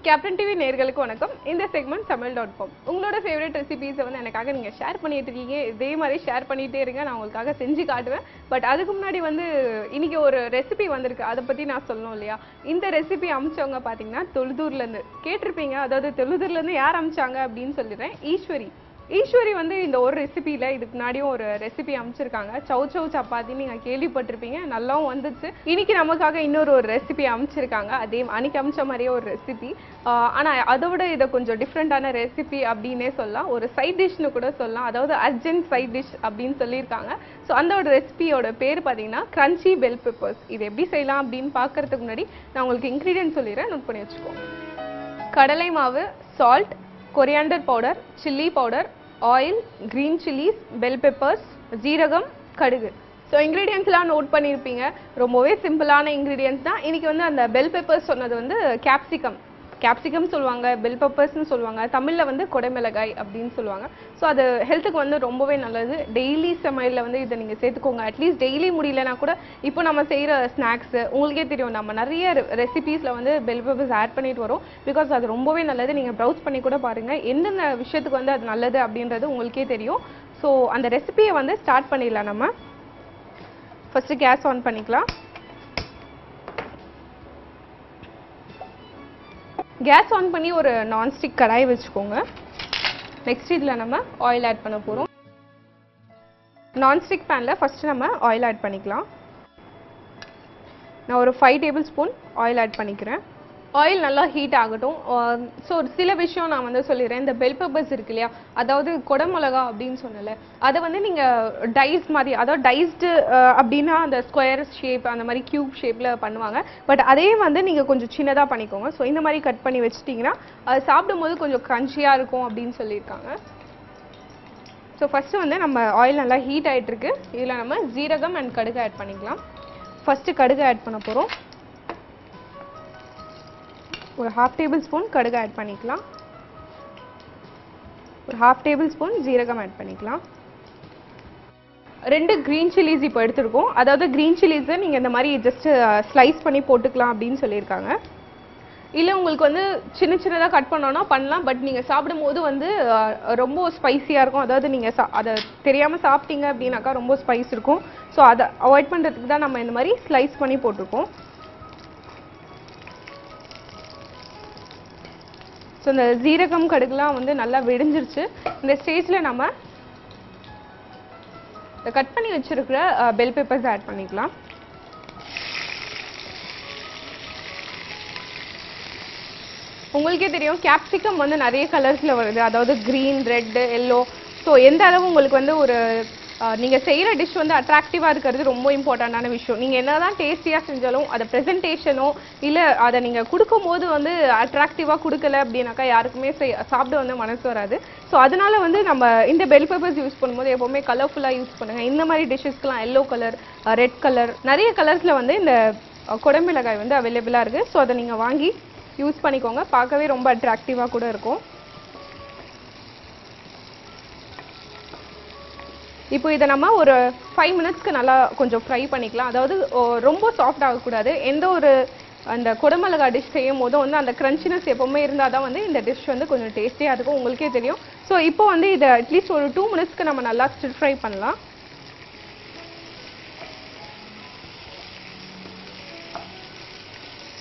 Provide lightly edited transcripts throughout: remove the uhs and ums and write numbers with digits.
Captain TV நேயர்களுக்கு வணக்கம். இந்த செக்மெண்ட் தமிழ்.com. உங்களோட ஃபேவரட் ரெசிபீஸை வந்து எனக்காக நீங்கள் ஷேர் பண்ணிட்டு இருக்கீங்க. இதே மாதிரி ஷேர் பண்ணிகிட்டே இருங்க, நான் உங்களுக்காக செஞ்சு காட்டுவேன். பட் அதுக்கு முன்னாடி வந்து இன்னைக்கு ஒரு ரெசிபி வந்திருக்கு, அதை பற்றி நான் சொல்லணும் இல்லையா? இந்த ரெசிபி அமிச்சவங்க பார்த்தீங்கன்னா தொழுதூர்லேருந்து கேட்டிருப்பீங்க. அதாவது தொழுதூர்லேருந்து யார் அமிச்சாங்க அப்படின்னு சொல்லிடுறேன். ஈஸ்வரி வந்து இந்த ஒரு ரெசிபியில் இதுக்கு முன்னாடியும் ஒரு ரெசிபி அமைச்சிருக்காங்க. சௌ சப்பாத்தி நீங்கள் கேள்விப்பட்டிருப்பீங்க, நல்லாவும் வந்துச்சு. இன்னைக்கு நமக்காக இன்னொரு ரெசிபி அமைச்சிருக்காங்க. அதே அன்னைக்கு அமைச்ச மாதிரியே ஒரு ரெசிபி, ஆனால் அதை விட இதை கொஞ்சம் டிஃப்ரெண்டான ரெசிபி அப்படின்னே சொல்லலாம். ஒரு சைட் டிஷ்னு கூட சொல்லலாம். அதாவது அர்ஜென்ட் சைட் டிஷ் அப்படின்னு சொல்லியிருக்காங்க. ஸோ அந்த ஒரு ரெசிபியோட பேர் பார்த்தீங்கன்னா கிரன்ச்சி பெல் பெப்பர்ஸ். இது எப்படி செய்யலாம் அப்படின்னு பார்க்கறதுக்கு முன்னாடி நான் உங்களுக்கு இன்க்ரீடியன்ட் சொல்லிடுறேன், நோட் பண்ணி வச்சுக்கோங்க. கடலை மாவு, salt, coriander powder, chilli powder, oil, green chillies, bell peppers, ஜீரகம், கடுகு. ஸோ இன்க்ரீடியன்ஸ்லாம் நோட் பண்ணியிருப்பீங்க. ரொம்பவே சிம்பிளான இன்க்ரீடியன்ஸ் தான். இன்றைக்கி வந்து அந்த பெல் பெப்பர்ஸ் சொன்னது வந்து கேப்சிகம் சொல்லுவாங்க, பெல் பெப்பர்ஸ்னு சொல்லுவாங்க. தமிழில் வந்து கொடைமிளகாய் அப்படின்னு சொல்லுவாங்க. ஸோ அது ஹெல்த்துக்கு வந்து ரொம்பவே நல்லது. டெய்லி சமையலில் வந்து இதை நீங்கள் சேர்த்துக்கோங்க. அட்லீஸ்ட் டெய்லி முடியலனா கூட இப்போ நம்ம செய்கிற ஸ்நாக்ஸு உங்களுக்கே தெரியும், நம்ம நிறைய ரெசிபீஸில் வந்து பெல் பெப்பர்ஸ் ஆட் பண்ணிட்டு வரோம். பிகாஸ் அது ரொம்பவே நல்லது. நீங்கள் ப்ரௌஸ் பண்ணி கூட பாருங்கள், எந்தெந்த விஷயத்துக்கு வந்து அது நல்லது அப்படின்றது உங்களுக்கே தெரியும். ஸோ அந்த ரெசிபியை வந்து ஸ்டார்ட் பண்ணிடலாம். நம்ம ஃபஸ்ட்டு கேஸ் ஆன் பண்ணிக்கலாம். கேஸ் ஆன் பண்ணி ஒரு நான்ஸ்டிக் கடாய் வச்சுக்கோங்க. நெக்ஸ்ட் இதில் நம்ம ஆயில் ஆட் பண்ண போகிறோம். நான்ஸ்டிக் பேனில் ஃபஸ்ட்டு நம்ம ஆயில் ஆட் பண்ணிக்கலாம். நான் ஒரு 5 டேபிள் ஸ்பூன் ஆயில் ஆட் பண்ணிக்கிறேன். ஆயில் நல்லா ஹீட் ஆகட்டும். ஸோ சில விஷயம் நான் வந்து சொல்லிடுறேன். இந்த பெல் பெப்பர்ஸ் இருக்கு இல்லையா, அதாவது கொடமிளகா அப்படின்னு சொன்னல, அதை வந்து நீங்கள் டைஸ் மாதிரி, அதாவது டைஸ்டு அப்படின்னா அந்த ஸ்கொயர் ஷேப் அந்த மாதிரி க்யூப் ஷேப்பில் பண்ணுவாங்க. பட் அதே வந்து நீங்கள் கொஞ்சம் சின்னதாக பண்ணிக்கோங்க. ஸோ இந்த மாதிரி கட் பண்ணி வச்சிட்டிங்கன்னா அது சாப்பிடும்போது கொஞ்சம் க்ரன்ச்சியாக இருக்கும் அப்படின்னு சொல்லியிருக்காங்க. ஸோ ஃபஸ்ட்டு வந்து நம்ம ஆயில் நல்லா ஹீட் ஆகிட்டுருக்கு. இதில் நம்ம ஜீரகம் அண்ட் கடுகு ஆட் பண்ணிக்கலாம். ஃபஸ்ட்டு கடுகு ஆட் பண்ண போகிறோம். ஒரு 1/2 டேபிள் ஸ்பூன் கடுகு ஆட் பண்ணிக்கலாம். ஒரு 1/2 டேபிள் ஸ்பூன் ஜீரகம் ஆட் பண்ணிக்கலாம். 2 க்ரீன் சில்லிஸ் இப்போ எடுத்துருக்கோம். அதாவது க்ரீன் சில்லிஸை நீங்கள் இந்த மாதிரி ஜஸ்ட்டு ஸ்லைஸ் பண்ணி போட்டுக்கலாம் அப்படின்னு சொல்லியிருக்காங்க. இல்லை உங்களுக்கு வந்து சின்னதாக கட் பண்ணோன்னா பண்ணலாம். பட் நீங்கள் சாப்பிடும்போது வந்து ரொம்ப ஸ்பைஸியாக இருக்கும். அதாவது நீங்கள் அதை தெரியாமல் சாப்பிட்டீங்க அப்படின்னாக்கா ரொம்ப ஸ்பைஸ் இருக்கும். ஸோ அதை அவாய்ட் பண்ணுறதுக்கு தான் நம்ம இந்த மாதிரி ஸ்லைஸ் பண்ணி போட்டிருக்கோம். ஸோ இந்த ஜீரகம் கடுகுலாம் வந்து நல்லா வெடிஞ்சிருச்சு. இந்த ஸ்டேஜில் நம்ம கட் பண்ணி வச்சுருக்கிற பெல் பெப்பர்ஸ் ஆட் பண்ணிக்கலாம். உங்களுக்கே தெரியும், கேப்சிகம் வந்து நிறைய கலர்ஸில் வருது. அதாவது க்ரீன், ரெட்டு, எல்லோ. ஸோ எந்த அளவு உங்களுக்கு வந்து ஒரு நீங்கள் செய்கிற டிஷ் வந்து அட்ராக்டிவாக இருக்கிறது ரொம்ப இம்பார்ட்டண்ட்டான விஷயம். நீங்கள் என்ன தான் டேஸ்டியாக செஞ்சாலும் அதை ப்ரெசன்டேஷனோ இல்லை அதை நீங்கள் கொடுக்கும்போது வந்து அட்ராக்டிவாக கொடுக்கல அப்படின்னாக்கா யாருக்குமே சாப்பிட வந்து மனசு வராது. ஸோ அதனால வந்து நம்ம இந்த பெல் பெப்பர்ஸ் யூஸ் பண்ணும்போது எப்போவுமே கலர்ஃபுல்லாக யூஸ் பண்ணுங்கள். இந்த மாதிரி டிஷ்ஷஸ்க்கெலாம் எல்லோ கலர், ரெட் கலர், நிறைய கலர்ஸில் வந்து இந்த கொடமிளகாய் வந்து அவைலபிளாக இருக்குது. ஸோ அதை நீங்கள் வாங்கி யூஸ் பண்ணிக்கோங்க. பார்க்கவே ரொம்ப அட்ராக்டிவாக கூட இருக்கும். இப்போ இதை நம்ம ஒரு 5 மினிட்ஸ்க்கு நல்லா கொஞ்சம் ஃப்ரை பண்ணிக்கலாம். அதாவது ரொம்ப சாஃப்ட் ஆகக்கூடாது. எந்த ஒரு அந்த கொடமிளகா டிஷ் செய்யும் போதும் வந்து அந்த க்ரன்ச்சினஸ் எப்போவுமே இருந்தால் தான் வந்து இந்த டிஷ் வந்து கொஞ்சம் டேஸ்டியாக இருக்கும். உங்களுக்கே தெரியும். ஸோ இப்போ வந்து இதை அட்லீஸ்ட் ஒரு 2 மினிட்ஸ்க்கு நம்ம நல்லா ஸ்டிர் ஃப்ரை பண்ணலாம்.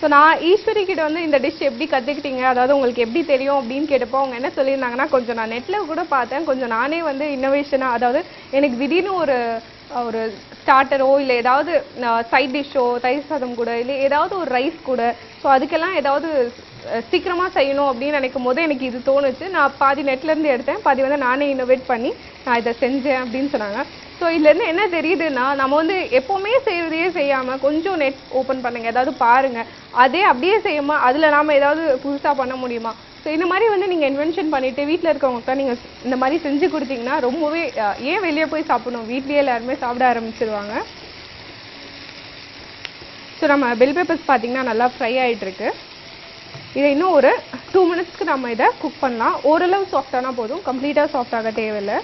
ஸோ நான் ஈஸ்வரி கிட்ட வந்து இந்த டிஷ் எப்படி கற்றுக்கிட்டீங்க, அதாவது உங்களுக்கு எப்படி தெரியும் அப்படின்னு கேட்டப்போ அவங்க என்ன சொல்லியிருந்தாங்கன்னா, கொஞ்சம் நான் நெட்டில் கூட பார்த்தேன், கொஞ்சம் நானே வந்து இன்னோவேஷனாக, அதாவது எனக்கு திடீர்னு ஒரு ஸ்டார்டரோ இல்லை ஏதாவது சைட் டிஷ்ஷோ, தயிர் சாதம் கூட இல்லை ஏதாவது ஒரு ரைஸ் கூட, ஸோ அதுக்கெல்லாம் ஏதாவது சீக்கிரமாக செய்யணும் அப்படின்னு நினைக்கும் போது எனக்கு இது தோணுச்சு. நான் பாதி நெட்லேருந்து எடுத்தேன், பாதி வந்து நானே இன்னோவேட் பண்ணி நான் இதை செஞ்சேன் அப்படின்னு சொன்னாங்க. ஸோ இதுலேருந்து என்ன தெரியுதுன்னா, நம்ம வந்து எப்போவுமே செய்கிறதையே செய்யாமல் கொஞ்சம் நெட் ஓப்பன் பண்ணுங்கள், ஏதாவது பாருங்கள், அதே அப்படியே செய்யாமல் அதில் நாம் ஏதாவது புதுசாக பண்ண முடியுமா. ஸோ இந்த மாதிரி வந்து நீங்கள் இன்வென்ஷன் பண்ணிவிட்டு வீட்டில் இருக்கவங்களுக்கு நீங்கள் இந்த மாதிரி செஞ்சு கொடுத்தீங்கன்னா ரொம்பவே, ஏன் வெளியே போய் சாப்பிடணும், வீட்லேயே எல்லாருமே சாப்பிட ஆரம்பிச்சிருவாங்க. ஸோ நம்ம பெல் பெப்பர்ஸ் பார்த்திங்கன்னா நல்லா ஃப்ரை ஆகிட்டுருக்கு. இதை இன்னும் ஒரு 2 மினிட்ஸ்க்கு நம்ம இதை குக் பண்ணலாம். ஓரளவு சாஃப்டானா போதும், கம்ப்ளீட்டாக சாஃப்டாக தேவையில்லை.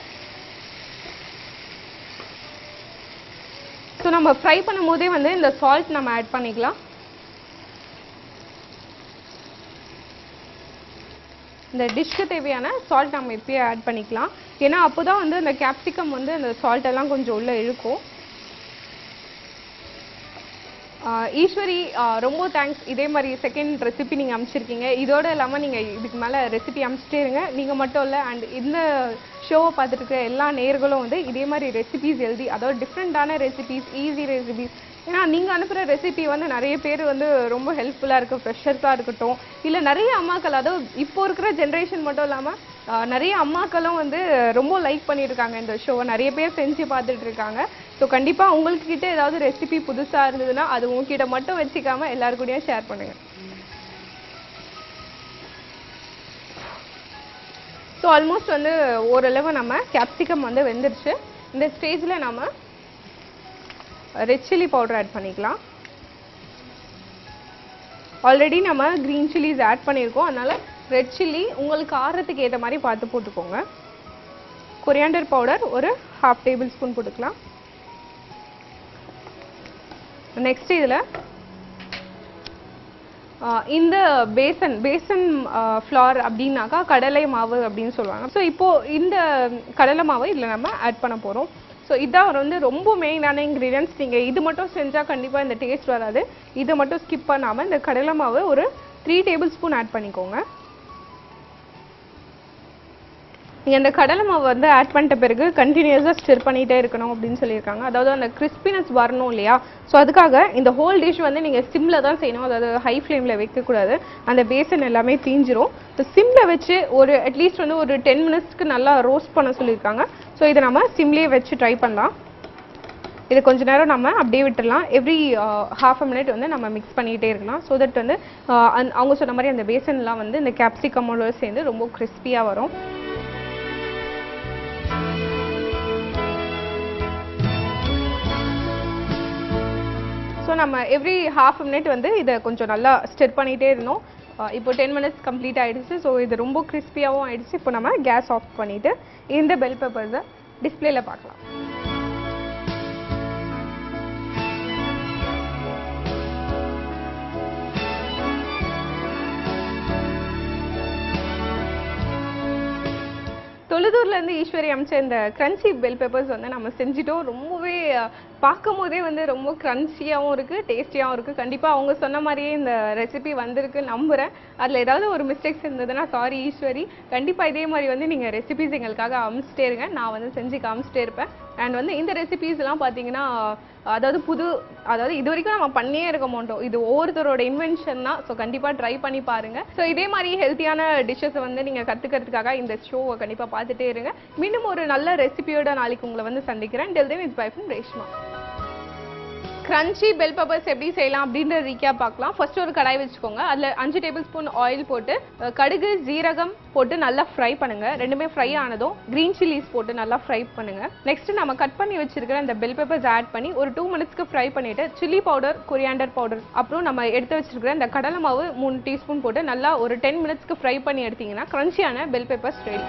ஸோ நம்ம ஃப்ரை பண்ணும் போதே வந்து இந்த சால்ட் நம்ம ஆட் பண்ணிக்கலாம். இந்த டிஷ்க்கு தேவையான சால்ட் நம்ம இப்பயே ஆட் பண்ணிக்கலாம். ஏன்னா அப்போதான் வந்து அந்த கேப்சிகம் வந்து அந்த சால்ட் எல்லாம் கொஞ்சம் உள்ள இழுக்கும். ஈஸ்வரி ரொம்ப தேங்க்ஸ். இதே மாதிரி செகண்ட் ரெசிபி நீங்கள் அனுப்பிச்சிருக்கீங்க. இதோடு இல்லாமல் நீங்கள் இதுக்கு மேலே ரெசிபி அனுப்பிச்சிட்டே இருங்க. நீங்கள் மட்டும் இல்லை, அண்ட் இந்த ஷோவை பார்த்துட்டு இருக்க எல்லா நேயர்களும் வந்து இதே மாதிரி ரெசிபிஸ் எழுதி, அதாவது டிஃப்ரெண்ட்டான ரெசிபிஸ், ஈஸி ரெசிபிஸ். ஏன்னா நீங்கள் அனுப்புகிற ரெசிபி வந்து நிறைய பேர் வந்து ரொம்ப ஹெல்ப்ஃபுல்லாக இருக்குது. ஃப்ரெஷர்ஸாக இருக்கட்டும், இல்லை நிறைய அம்மாக்கள், அதாவது இப்போ இருக்கிற ஜென்ரேஷன் மட்டும் இல்லாமல் நிறைய அம்மாக்களும் வந்து ரொம்ப லைக் பண்ணியிருக்காங்க இந்த ஷோவை. நிறைய பேர் செஞ்சு பார்த்துட்டு இருக்காங்க. ஸோ கண்டிப்பாக உங்கள்கிட்ட ஏதாவது ரெசிபி புதுசாக இருந்ததுன்னா அது உங்ககிட்ட மட்டும் வச்சுக்காமல் எல்லாருக்கூடயும் ஷேர் பண்ணுங்கள். ஸோ ஆல்மோஸ்ட் வந்து ஓரளவு நம்ம கேப்சிகம் வந்து வெந்துருச்சு. இந்த ஸ்டேஜில் நம்ம ரெட் சில்லி பவுடர் ஆட் பண்ணிக்கலாம். ஆல்ரெடி நம்ம க்ரீன் சில்லிஸ் ஆட் பண்ணியிருக்கோம், அதனால் ரெட் சில்லி உங்களுக்கு காரத்துக்கு ஏற்ற மாதிரி பார்த்து போட்டுக்கோங்க. கொரியாண்டர் பவுடர் ஒரு 1/2 டேபிள் ஸ்பூன் போட்டுக்கலாம். நெக்ஸ்ட் இதில் இந்த பேசன் ஃப்ளார் அப்படின்னாக்கா கடலை மாவு அப்படின்னு சொல்லுவாங்க. ஸோ இப்போது இந்த கடலை மாவு இதில் நம்ம ஆட் பண்ண போகிறோம். ஸோ இதான் வந்து ரொம்ப மெயினான இன்க்ரீடியன்ட்ஸ். நீங்கள் இது மட்டும் செஞ்சால் கண்டிப்பாக இந்த டேஸ்ட் வராது. இதை மட்டும் ஸ்கிப் பண்ணாமல் இந்த கடலை மாவு ஒரு 3 டேபிள் ஸ்பூன் ஆட் பண்ணிக்கோங்க. நீங்கள் அந்த கடலை மாவு வந்து ஆட் பண்ணிட்ட பிறகு கண்டினியூஸாக ஸ்டிர் பண்ணிகிட்டே இருக்கணும் அப்படின்னு சொல்லியிருக்காங்க. அதாவது அந்த கிறிஸ்பினஸ் வரணும் இல்லையா? ஸோ அதுக்காக இந்த ஹோல் டிஷ் வந்து நீங்கள் சிம்மில் தான் செய்யணும். அதாவது ஹை ஃப்ளேமில் வைக்கக்கூடாது, அந்த பேசன் எல்லாமே தீஞ்சிரும். ஸோ சிம்மில் வச்சு ஒரு அட்லீஸ்ட் வந்து ஒரு 10 மினிட்ஸ்க்கு நல்லா ரோஸ்ட் பண்ண சொல்லியிருக்காங்க. ஸோ இதை நம்ம சிம்லேயே வச்சு ட்ரை பண்ணலாம். இது கொஞ்ச நேரம் நம்ம அப்படியே விட்டுடலாம். எவ்ரி 1/2 மினிட் வந்து நம்ம மிக்ஸ் பண்ணிகிட்டே இருக்கலாம். ஸோ தட் வந்து அவங்க சொன்ன மாதிரி அந்த பேசன்லாம் வந்து இந்த கேப்சிகமோட சேர்ந்து ரொம்ப கிறிஸ்பியாக வரும். ஸோ நம்ம எவ்ரி 1/2 மினிட் வந்து இதை கொஞ்சம் நல்லா ஸ்டிர் பண்ணிகிட்டே இருந்தோம். இப்போ 10 மினிட்ஸ் கம்ப்ளீட் ஆகிடுச்சு. ஸோ இது ரொம்ப கிறிஸ்பியாகவும் ஆகிடுச்சு. இப்போ நம்ம கேஸ் ஆஃப் பண்ணிவிட்டு இந்த பெல் பெப்பர்ஸை டிஸ்பிளேல பார்க்கலாம். தொழுதூர்லேருந்து ஈஸ்வரி அமைச்ச இந்த கிரன்ச்சி பெல் பெப்பர்ஸ் வந்து நம்ம செஞ்சிட்டோம். ரொம்பவே பார்க்கும் போதே வந்து ரொம்ப கிரன்ச்சியாகவும் இருக்குது, டேஸ்டியாகவும் இருக்குது. கண்டிப்பாக அவங்க சொன்ன மாதிரியே இந்த ரெசிபி வந்திருக்கு நம்புகிறேன். அதில் ஏதாவது ஒரு மிஸ்டேக்ஸ் இருந்ததுன்னா சாரி ஈஸ்வரி. கண்டிப்பாக இதே மாதிரி வந்து நீங்கள் ரெசிபிஸ் எங்களுக்காக அனுப்பிச்சிட்டே இருங்க. நான் வந்து செஞ்சு காமிச்சிட்டே இருப்பேன். அண்ட் வந்து இந்த ரெசிபிஸ்லாம் பார்த்தீங்கன்னா அதாவது இது வரைக்கும் நம்ம பண்ணியே இருக்க மாட்டோம். இது ஒவ்வொருத்தரோட இன்வென்ஷன் தான். ஸோ கண்டிப்பாக ட்ரை பண்ணி பாருங்கள். ஸோ இதே மாதிரி ஹெல்த்தியான டிஷ்ஷஸை வந்து நீங்கள் கற்றுக்கிறதுக்காக இந்த ஷோவை கண்டிப்பாக பார்த்துட்டே இருங்க. மீண்டும் ஒரு நல்ல ரெசிபியோட நாளைக்கு உங்களை வந்து சந்திக்கிறேன். Till then, it's bye from Reshma. Crunchy bell peppers எப்படி செய்யலாம் அப்படின்ற ரீகேப் பார்க்கலாம். ஃபர்ஸ்ட் ஒரு கடாய் வச்சுக்கோங்க. அதில் 5 டேபிள் ஸ்பூன் ஆயில் போட்டு கடுகு ஜீரகம் போட்டு நல்லா ஃப்ரை பண்ணுங்க. ரெண்டுமே ஃப்ரை ஆனதும் கிரீன் சில்லிஸ் போட்டு நல்லா ஃப்ரை பண்ணுங்க. நெக்ஸ்ட் நம்ம கட் பண்ணி வச்சிருக்கிற அந்த பெல் பெப்பர்ஸ் ஆட் பண்ணி ஒரு 2 மினிட்ஸ்க்கு ஃப்ரை பண்ணிட்டு சில்லி பவுடர், கொரியாண்டர் பவுடர், அப்புறம் நம்ம எடுத்து வச்சிருக்கிற இந்த கடலை மாவு 3 டீஸ்பூன் போட்டு நல்லா ஒரு 10 மினிட்ஸ்க்கு ஃப்ரை பண்ணி எடுத்தீங்கன்னா கிரன்ச்சியான பெல் பெப்பர்ஸ் ரெடி.